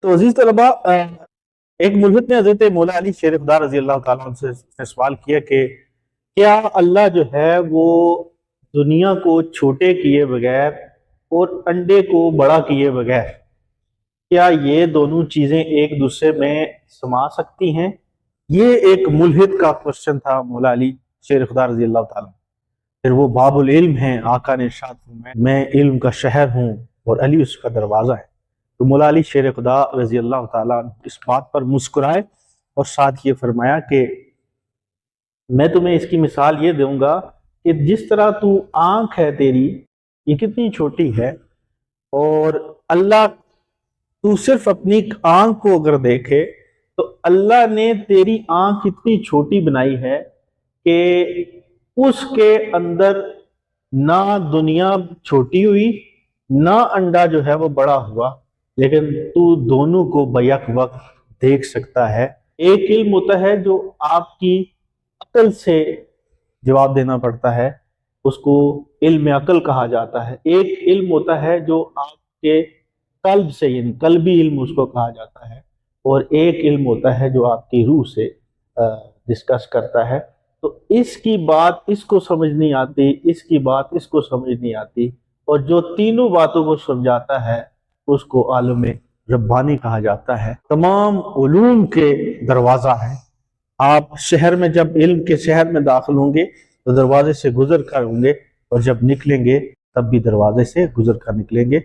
تو عزیز طلبا، ایک ملحد نے حضرت مولا علی شیر خدا رضی اللہ تعالیٰ عنہ سے سوال کیا کہ کیا اللہ جو ہے وہ دنیا کو چھوٹے کیے بغیر اور انڈے کو بڑا کیے بغیر، کیا یہ دونوں چیزیں ایک دوسرے میں سما سکتی ہیں؟ یہ ایک ملحد کا کوشچن تھا مولا علی شیر خدا رضی اللہ تعالیٰ. پھر وہ باب العلم ہیں، آقا نے ارشاد فرمایا میں علم کا شہر ہوں اور علی اس کا دروازہ ہے. تو مولا علی شیر خدا رضی اللہ تعالیٰ اس بات پر مسکرائے اور ساتھ یہ فرمایا کہ میں تمہیں اس کی مثال یہ دوں گا کہ جس طرح تو آنکھ ہے تیری یہ کتنی چھوٹی ہے، اور اللہ تو صرف اپنی آنکھ کو اگر دیکھے تو اللہ نے تیری آنکھ اتنی چھوٹی بنائی ہے کہ اس کے اندر نہ دنیا چھوٹی ہوئی نہ انڈا جو ہے وہ بڑا ہوا، لیکن تو دونوں کو بیک وقت دیکھ سکتا ہے. ایک علم ہوتا ہے جو آپ کی عقل سے جواب دینا پڑتا ہے، اس کو علم عقل کہا جاتا ہے. ایک علم ہوتا ہے جو آپ کے قلب سے، یعنی قلبی علم اس کو کہا جاتا ہے، اور ایک علم ہوتا ہے جو آپ کی روح سے ڈسکس کرتا ہے. تو اس کی بات اس کو سمجھ نہیں آتی، اس کی بات اس کو سمجھ نہیں آتی، اور جو تینوں باتوں کو سمجھاتا ہے اس کو عالم ربانی کہا جاتا ہے. تمام علوم کے دروازہ ہے. آپ شہر میں جب علم کے شہر میں داخل ہوں گے تو دروازے سے گزر کر ہوں گے، اور جب نکلیں گے تب بھی دروازے سے گزر کر نکلیں گے.